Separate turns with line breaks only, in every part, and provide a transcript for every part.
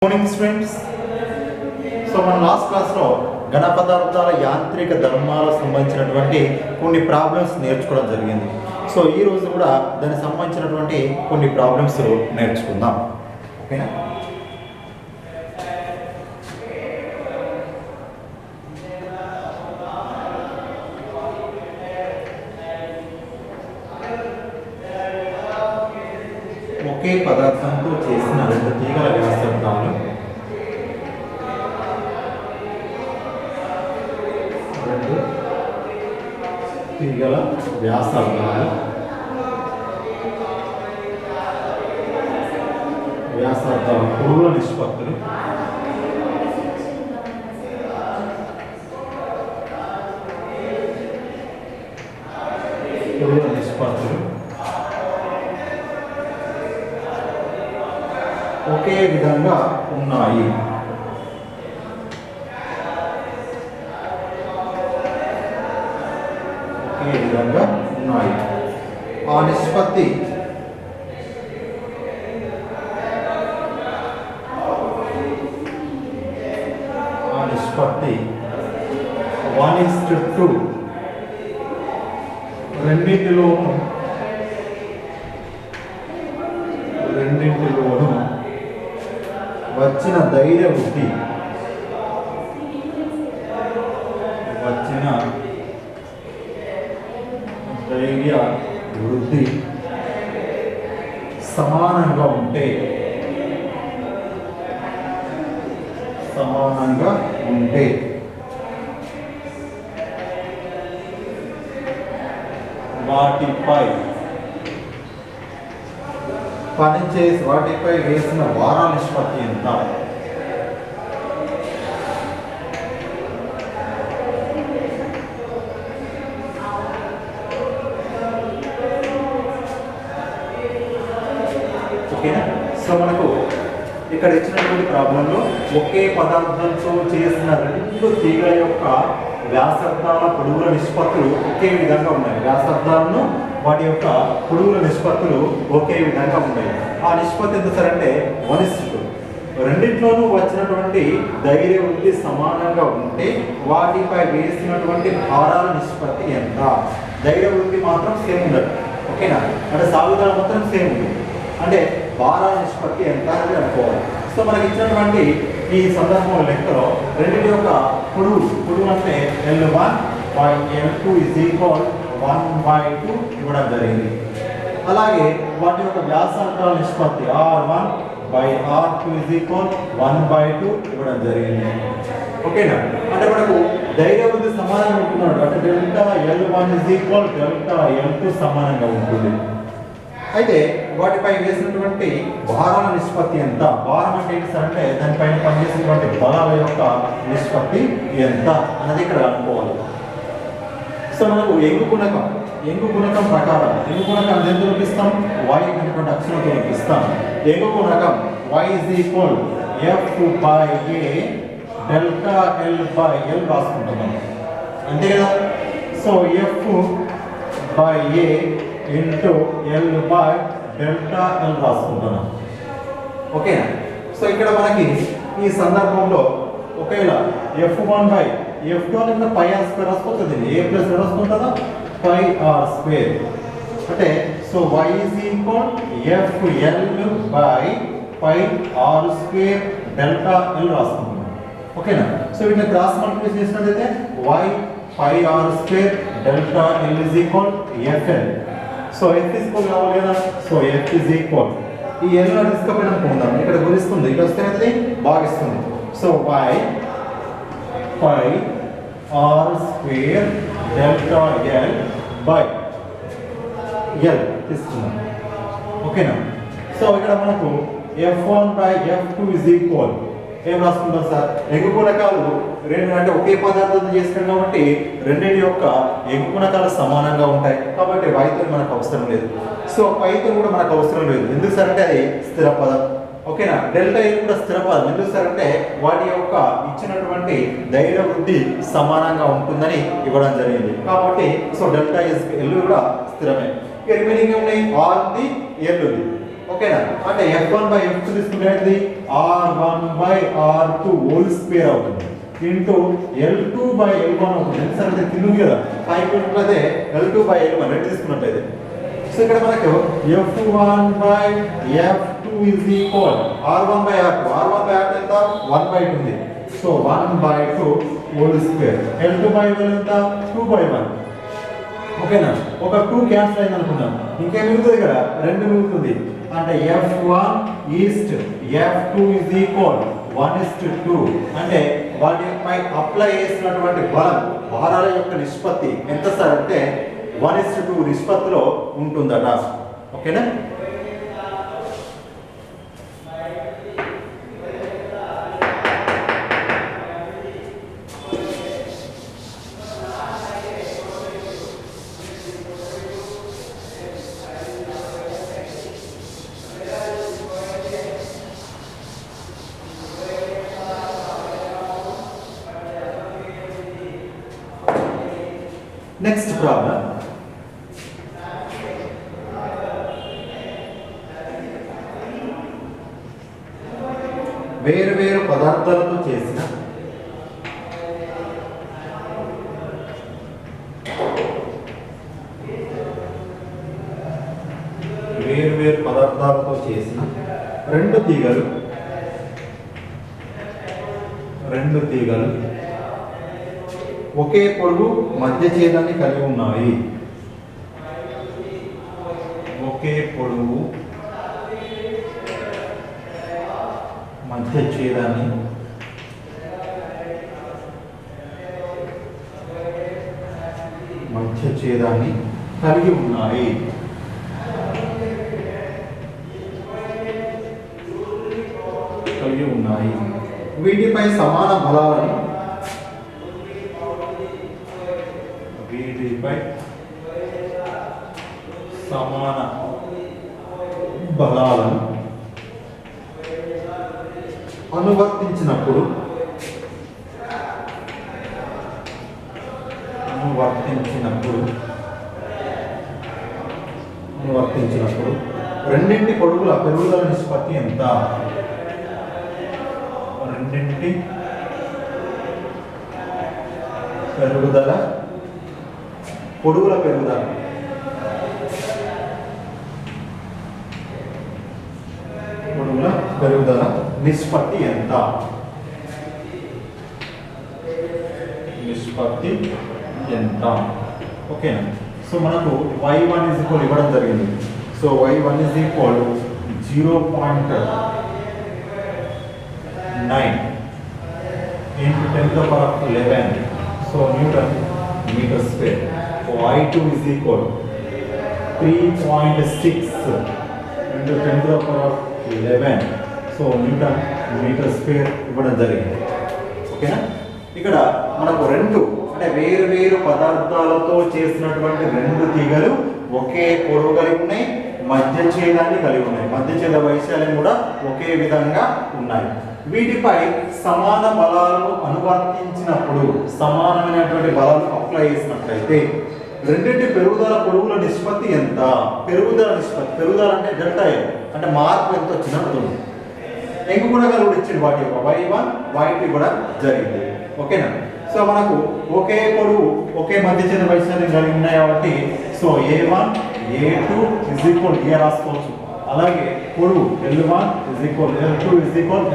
Morning students. So మన last క్లాస్లో ఘన పదార్థాల యాంత్రిక ధర్మాలకు సంబంధించినటువంటి కొన్ని ప్రాబ్లమ్స్ నేర్చుకోవడం జరిగింది. సో ఈ రోజు కూడా దానికి సంబంధించినటువంటి కొన్ని ప్రాబ్లమ్స్ నేర్చుకుందాం. ఓకేనా? ఒకే పదార్థంతో చేసిన రెండు తీగల వ్యాసార్థాలు వ్యాసార్థాల పొడవుల నిష్పత్తులు ఒకే విధంగా ఉన్నాయి. ఆ నిష్పత్తి వన్ ఇస్ టు రెండింటిలోనూ వచ్చిన ధైర్య వృద్ధి సమానంగా ఉంటే వాటిపై వేసిన వారాల నిష్పత్తి ఎంత? ఓకేనా? సో మనకు ఇక్కడ ఇచ్చినటువంటి ప్రాబ్లంలో ఒకే పదార్థంతో చేసిన రెండు తీగల యొక్క వ్యాసార్థాల పొడవుల నిష్పత్తులు ఒకే విధంగా ఉన్నాయి. వ్యాసార్థాలను వాటి యొక్క పొడవుల నిష్పత్తులు ఒకే విధంగా ఉన్నాయి. ఆ నిష్పత్తి ఎంత సార్ అంటే 1:2. రెండింటిలోనూ వచ్చినటువంటి ధైర్య వృద్ధి సమానంగా ఉంటే వాటిపై వేసినటువంటి భారాల నిష్పత్తి ఎంత? ధైర్య వృద్ధి మాత్రం సేమ్ ఉండదు. ఓకేనా? అంటే సాగుదల మాత్రం సేమ్ ఉంది. అంటే భారాల నిష్పత్తి ఎంత అనేది అనుకోవాలి. సో మనకి ఇచ్చినటువంటి ఈ సందర్భంలో లెక్కలో రెండింటి యొక్క పొడవు అంటే L1/L2 = 1/2 ఇవ్వడం జరిగింది. అలాగే వాటి యొక్క వ్యాసార్థాల నిష్పత్తి R1/R2 = 1/2 ఇవ్వడం జరిగింది. ఓకేనా? అంటే మనకు ధైర్య వృద్ధి సమానంగా ఉంటున్నాడు. అంటే Δl1 = Δl2 సమానంగా ఉంటుంది. అయితే వాటిపై వేసినటువంటి భారాల నిష్పత్తి ఎంత? భారం అంటే ఏంటి సార్ అంటే దానిపైన పనిచేసినటువంటి బలాల యొక్క నిష్పత్తి ఎంత అన్నది ఇక్కడ అనుకోవాలి. సో మనకు ఎంగు గుణకం ప్రకారం ఎంగు గుణకం ఎందుకు చూపిస్తాం? y అనేటువంటి అక్షరంతో చూపిస్తాం. ఎంగు గుణకం y = F/A Δl/L రాసుకుంటున్నాం. అంతే కదా? So F/A L/Δl రాసుకుంటున్నాం. ఓకేనా? సో ఇక్కడ మనకి ఈ సందర్భంలో ఒకవేళ F1/F2 అంటే πr² రాసుకుంటుంది. a plus రాసుకుంటుందా? πr². అంటే సో y FL/πr² Δl రాసుకుంటున్నాం. ఓకేనా? సో వీటిని క్రాస్ మల్టిప్లై చేసినట్లయితే y πr² Δl = Fl. So F కావాలి కదా? సో F ఈ L తీసుకపోయినా పొందాం. ఇక్కడ గురిస్తుంది, ఇక్కడ వస్తే అనేది భాగిస్తుంది. సో y πr² Δl తీసుకున్నాం. ఓకేనా? సో ఇక్కడ మనకు F1/F2 ఏం రాసుకుంటాం సార్? ఎంగు గుణకాలు రెండు అంటే ఒకే పదార్థం చేస్తాం కాబట్టి రెండింటి యొక్క ఎంగు గుణకాలు సమానంగా ఉంటాయి. కాబట్టి వైతో మనకు అవసరం లేదు. సో పైతో కూడా మనకు అవసరం లేదు. ఎందుకు సార్ అంటే అది స్థిర పదం. ఓకేనా? డెల్టా ఎల్ కూడా స్థిర పదం. ఎందుకు సార్ అంటే వాటి యొక్క ఇచ్చినటువంటి ధైర్య వృద్ధి సమానంగా ఉంటుందని ఇవ్వడం జరిగింది. కాబట్టి సో డెల్టా ఎల్ కూడా స్థిరమే. ఇక రిమైనింగ్ ఉన్నాయి ఆర్ ఉంది, ఎల్ ఉంది. ఓకేనా, అంటే f1/f2 తీసుకుంటే r1/r2 హోల్ స్క్వేర్ అవుతుంది ఇంటూ L2/L1 అవుతుంది. సరే అది తిరిగి కదా అయిపోయినట్లయితే L2/L1 రెండు తీసుకున్నట్లయితే సో ఇక్కడ మనకు f1/f2 is equal r1/r2 r1/r2 ఎంత 1/2 ఉంది. సో 1/2 హోల్ స్క్వేర్ L2/L ఎంత 2/1. ఓకేనా, ఒక 2 క్యాన్సిల్ అయింది అనుకుందాం, ఇంకేం మిగులుతుంది ఇక్కడ 2 మిగులుతుంది. అంటే f1 east f2 is equal 1:2. అంటే వాటిపై అప్లై చేసినటువంటి బలం భారాల యొక్క నిష్పత్తి ఎంత సార్ అంటే 1:2 నిష్పత్తిలో ఉంటుందట. ఓకేనా, నెక్స్ట్ ప్రాబ్లం. వేరు వేరు పదార్థాలతో చేసిన రెండు తీగలు ఒకే పొడవు మధ్య ఛేదాన్ని కలిగి ఉన్నాయి. ఒకే పొడవు మధ్య ఛేదాన్ని కలిగి ఉన్నాయి. వీటిపై సమాన బలాలను అనువర్తించినప్పుడు రెండింటి పొడుగుల పెరుగుదల నిష్పత్తి ఎంత? రెండింటి పొడుగుల పెరుగుదల నిష్పత్తి ఎంత? ఓకేనా, సో మనకు y1 ఇవ్వడం జరిగింది. So y1 0.9 into 10⁻11 so Newton meter square. y2 3.6 into 10⁻11 so newton metre square ఇవ్వడం జరిగింది. ఓకేనా, ఇక్కడ మనకు రెండు అంటే వేరు వేరు పదార్థాలతో చేసినటువంటి రెండు తీగలు ఒకే పొడవు కలిగి ఉన్నాయి, మధ్య ఛేదాన్ని కలిగి ఉన్నాయి, మధ్య ఛేద వైశాల్యం కూడా ఒకే విధంగా ఉన్నాయి. వీటిపై సమాన బలాలను అనువర్తించినప్పుడు సమానమైనటువంటి బలాలను అప్లై చేసినట్లయితే రెండింటి పెరుగుదల పొడవుల నిష్పత్తి ఎంత? పెరుగుదల అంటే డెల్టా ఎల్ అంటే మార్పు ఎంత వచ్చినప్పుడు ఎంగు కూడా కూడా ఇచ్చింది వాటి యొక్క y1 y2 కూడా జరిగింది. ఓకేనా, సో మనకు ఒకే పొడవు ఒకే మధ్య ఛేద వైశాల్యం కలిగి ఉన్నాయి కాబట్టి సో a1 a2 a రాసుకోవచ్చు. అలాగే పొడవు L1 L2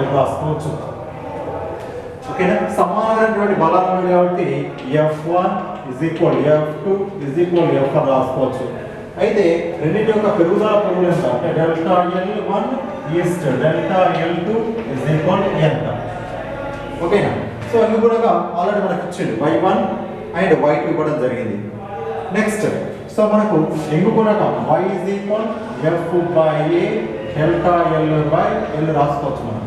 L రాసుకోవచ్చు. ఓకేనా, సమానమైనటువంటి బలాలు ఉన్నాయి కాబట్టి f1 f2 f రాసుకోవచ్చు. అయితే రెండింటి యొక్క పెరుగుదల పొడవులు ఎంత అంటే ΔL1 ఈస్ట్ ΔL2 ఎంత? ఓకేనా, సో అన్ని కూడా ఆల్రెడీ మనకు ఇచ్చింది y1 అండ్ y2 ఇవ్వడం జరిగింది. నెక్స్ట్ సో మనకు ఎంగు గుణకం y f/a ΔL/L రాసుకోవచ్చు మనం.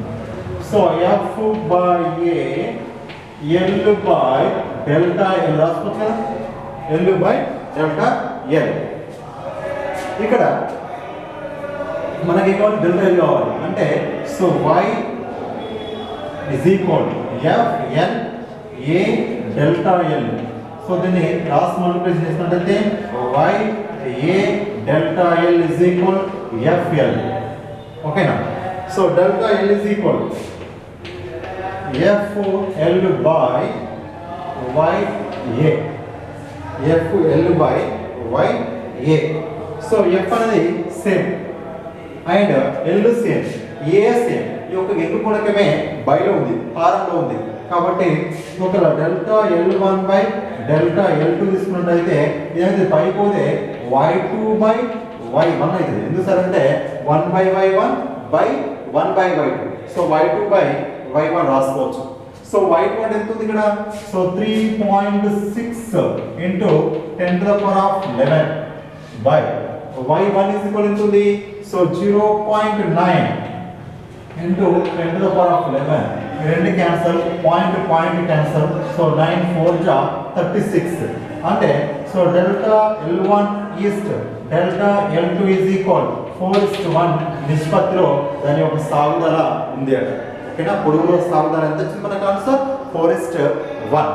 సో f/a L/L రాసుకోవచ్చు కదా, L/L. ఇక్కడ మనకి కావాలి ΔL కావాలి అంటే so y f L a ΔL. So దీన్ని క్రాస్ మల్టిప్లై చేసినట్లయితే y a ΔL FL ఓకేనా. So delta L is equal F L by Y A, F L by Y A. So F అనేది same and L same, A same. ఈ యొక్క ఎన్ను గుణకమే బైలో ఉంది, హారంలో ఉంది. కాబట్టి ఒక delta L1 by delta L2 తీసుకున్నట్టయితే ఇదైతే పై పోతే y2 బై y1 అవుతుంది. ఎందుకు సార్ అంటే 1 by y1 by 1 by y2. So y2 by y1 రాసుకోవచ్చు. సో y2 అంటే ఎంత ఉంది ఇక్కడ? So 3.6 into 10⁻11 by y1 is equal ఎంత ఉంది? So 0.9 into 10⁻11. రెండు క్యాన్సల్, పాయింట్ క్యాన్సల్. సో 9 4 జా 36 అంటే so delta L1 east delta L2 is equal 4:1 నిష్పత్తిలో దాని యొక్క సాగుదల ఉంది అట. ఓకేనా. పొడుగులో సాగుదల ఎంత వచ్చింది మనకు ఆన్సర్? 4:1.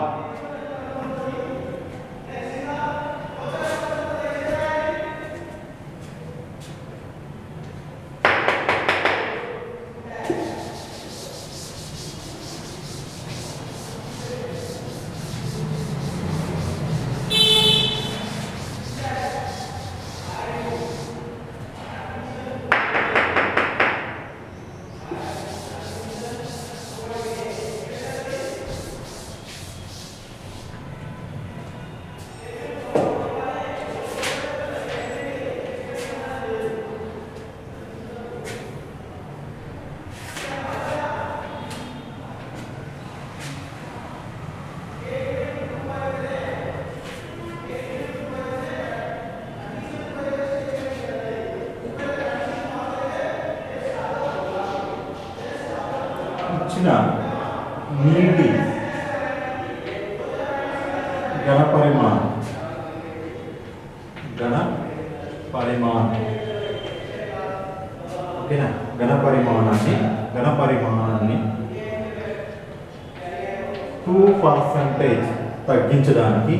నీటి ఘన పరిమాణం ఓకేనా. ఘన పరిమాణాన్ని 2% తగ్గించడానికి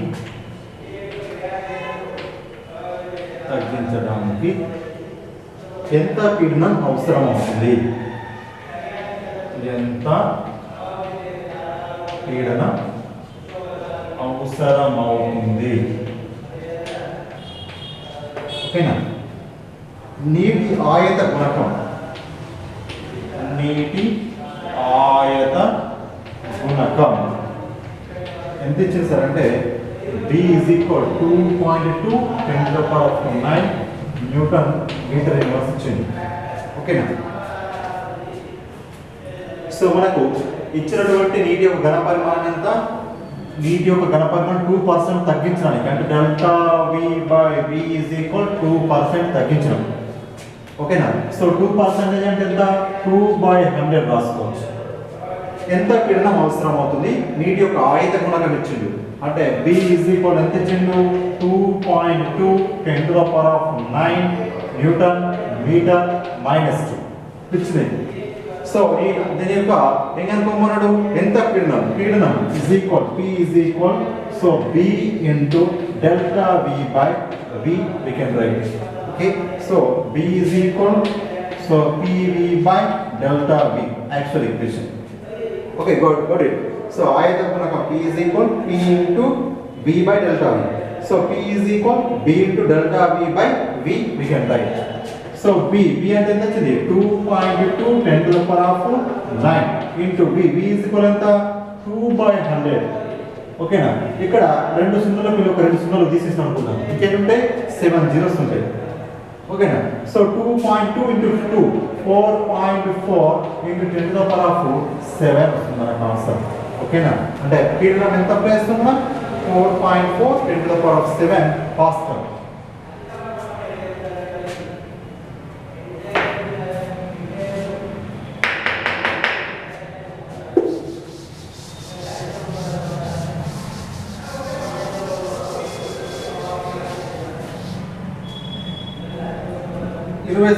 ఎంత పీడనం అవసరం అవుతుంది? ఎంత పీడనం అవసరమవుతుంది? ఓకేనా. నీటి ఆయత గుణకం ఎంత ఇచ్చింది సార్ అంటే B is equal 2.2 10⁻9 newton metre inverse ఇచ్చింది. ఓకేనా. సో మనకు ఇచ్చినటువంటి నీటి యొక్క ఘన పరిమాణం ఎంత? నీటి యొక్క ఘన పరిమాణం 2% తగ్గించడానికి అంటే delta V by V is equal 2% తగ్గించడం. ఓకేనా. సో 2% అంటే ఎంత? 2/100 రాసుకోవచ్చు. ఎంత పీడనం అవసరం అవుతుంది? నీటి యొక్క ఆయత గుణకం ఇచ్చిండు అంటే B ఈజ్ ఈక్వల్ ఎంత ఇచ్చిండు? 2.2 10⁻9 న్యూటన్ మీటర్ -2 ఇచ్చింది. సో దీని యొక్క ఏం కనుక్కోమన్నాడు? ఎంత పీడనం is equal P is equal so B into delta V by V we can write. Okay, so B is equal so PV by delta V actual equation. Okay, got it. So ayata gunaka P is equal P into V by delta V. So P is equal B into delta V by V we can write. So B అంటే ఎంత వచ్చింది? 2.2 10⁻9 into V is equal ఎంత? 2/100. ఓకేనా. ఇక్కడ రెండు సున్నాలకు ఒక రెండు సున్నాలు తీసేసాం అనుకుందాం. ఇంకేంటి ఉంటాయి? 7 zeros ఉంటాయి. ఓకేనా. సో 2.2 into 2 4.4 into 10⁻7 వస్తుంది మనకు ఆన్సర్. ఓకేనా. అంటే పీడనం ఎంత వేస్తున్నాం? 4.4 10⁻7 పాస్కల్.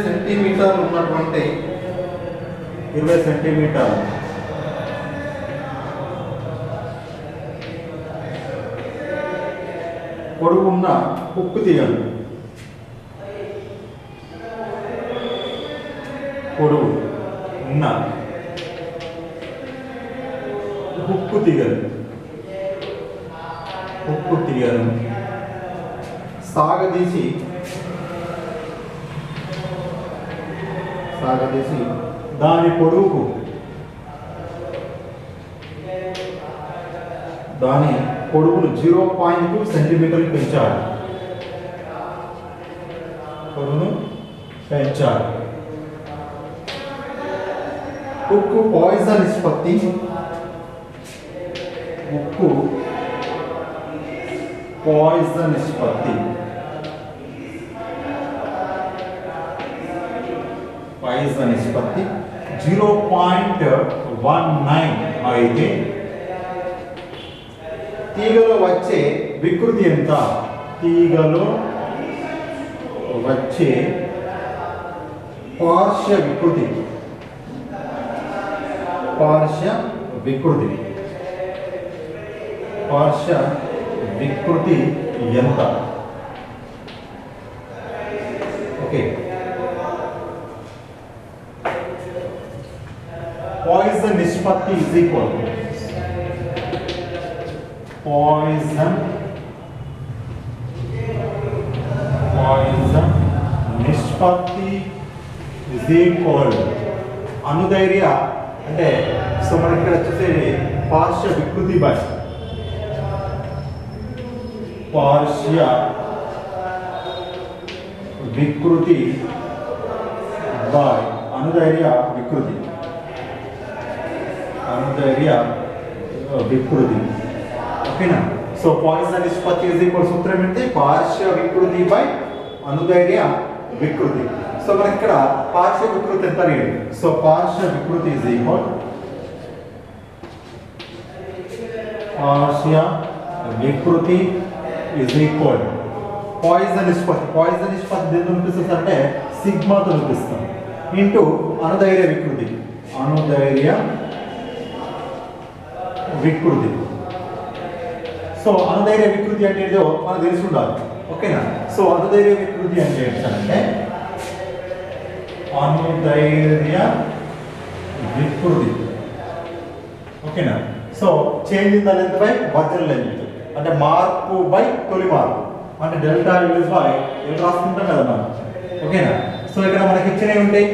సెంటీమీటర్లు ఉన్నటువంటి 20 సెంటీమీటర్లు పొడవున్న ఉక్కు తీగలు పొడవు ఉన్న ఉక్కు తీగలు సాగదీసి దాని పొడవును 0.2 సెంటీమీటర్లు పెంచాలి. ఉక్కు పాయిజన్ నిష్పత్తి పాయిజన్ నిష్పత్తి 0.19 అయితే తీగలో వచ్చే వికృతి ఎంత? తీగలో వచ్చే పార్శ్వ వికృతి ఎంత? ఓకే, పాయిజన్ నిష్పత్తి is equal పాయిజన్ నిష్పత్తి is equal అనుధైర్య అంటే సో మనకి ఇక్కడ వచ్చేసి పార్శ్వ వికృతి బై అనుధైర్య వికృతి. ఓకేనా? సో పాయిజన్ నిష్పత్తి is equal సూత్రం ఏంటి? పార్శ్వ వికృతి బై అనుధైర్య వికృతి. సో మనకి ఇక్కడ పార్శ్వ వికృతి ఎంత లేదు. సో పార్శ్వ వికృతి is equal పాయిజన్ నిష్పత్తి దేనితో చూపిస్తుంది అంటే సిగ్మాతో చూపిస్తాం ఇంటూ అనుధైర్య వికృతి. సో అనుధైర్య వికృతి అంటే ఏదో మనకు తెలిసి ఉండాలి. ఓకేనా? సో అనుధైర్య వికృతి అంటే ఏంటంటే ఓకేనా? So change in the length by original length అంటే మార్పు బై తొలి మార్పు అంటే డెల్టా ఎల్ బై ఎల్ రాసుకుంటాం కదా మనం. ఓకేనా? సో ఇక్కడ మనకి ఇచ్చినవి ఉంటాయి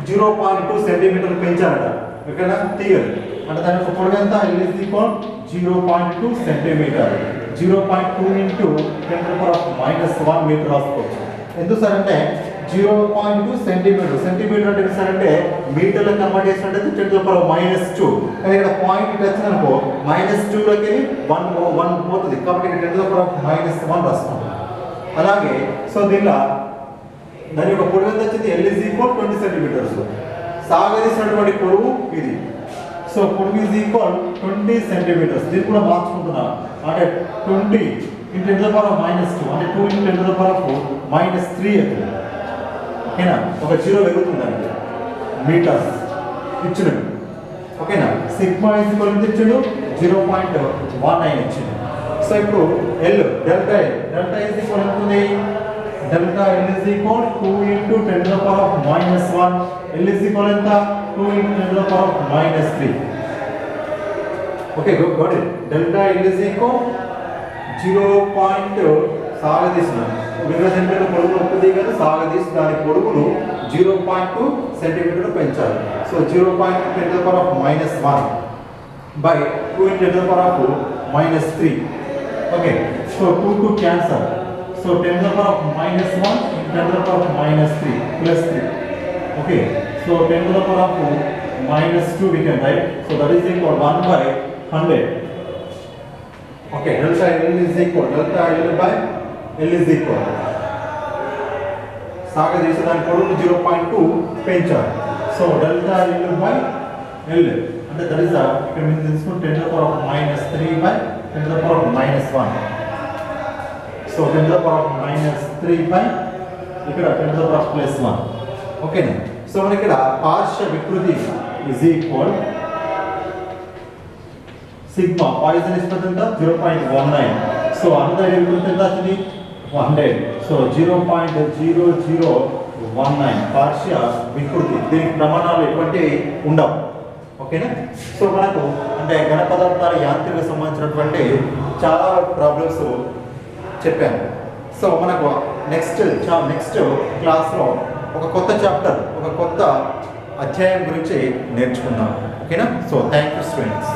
0.2 సెంటీమీటర్లు పెంచారట. ఓకేనా? తీయరు అంటే దాని యొక్క పొడవు ఎంత? L is equal 0.2 centimetre. 0.2 into 10⁻⁻1 metre రాసుకోవచ్చు. ఎందుకు సార్ అంటే 0.2 సెంటీమీటర్ అంటే సార్ అంటే మీటర్లో కన్వర్ట్ చేసినట్టయితే 10⁻⁻2. కానీ ఇక్కడ పాయింట్ ఇటు వచ్చిందనుకో -2లోకి 1 పోతుంది కాబట్టి ఇక్కడ 10⁻⁻1 రాసుకుంటాం. అలాగే సో దీనిలో దాని యొక్క పొడవు ఎంత వచ్చింది? L is equal 20 centimetres. సాగదీసినటువంటి పొడవు ఇది. సో పొడవు is equal 20 సెంటీమీటర్స్. దీన్ని కూడా మార్చుకుంటున్నాం అంటే 20 × 10⁻⁻2 అంటే 2 × 10⁻⁻3 అవుతుంది. ఓకేనా? ఒక 0 పెరుగుతుందండి మీటర్స్ ఇచ్చినట్టు. ఓకేనా? సిగ్మా is equal ఎంత ఇచ్చాడు? 0.19 ఇచ్చింది. సో ఇప్పుడు డెల్టా is equal ఎంత ఉంది? Delta L is equal 2 × 10⁻⁻1. L is equal ఎంత? 2 × 10⁻⁻3. Okay, got it. Delta L is equal 0. సాగదీసిన సెంటీమీటర్ పొడవును ఒక్కది కానీ సాగదీసి దాని పొడవును 0.2 సెంటీమీటర్ పెంచాలి. So 0.2 × 10⁻⁻1 by 2 × 10⁻⁻3. Okay, so 2 cancel. So 10⁻⁻1 × 10⁻⁻3 plus 3. Okay, so 10⁻⁻2 we can write. So that is equal 1/100. Okay, delta L is equal సాగదీసి దాని పొడవును 0.2 పెంచాలి. సో డెల్టా L అంటే దట్ ఈస్ ఇక్కడ మీరు తీసుకుంటే 10⁻⁻3 10⁻⁻1. సో 10⁻⁻3 ఇక్కడ 10⁻+1. ఓకేనా? సో మనకి ఇక్కడ పార్శ్వ వికృతి is equal సిగ్మా పాయిజన్ నిష్పత్తి ఎంత? 0.19. సో అనుధైర్య వికృతి ఎంత వచ్చింది? 100. సో 0.00 19 పార్శ్వ వికృతి, దీనికి ప్రమాణాలు ఎటువంటివి ఉండవు. ఓకేనా? సో మనకు అంటే ఘన పదార్థాల యాంత్రిక సంబంధించినటువంటి చాలా ప్రాబ్లమ్స్ చెప్పాను. సో మనకు నెక్స్ట్ క్లాస్లో ఒక కొత్త చాప్టర్, ఒక కొత్త అధ్యాయం గురించి నేర్చుకుందాం. ఓకేనా? So thank you students.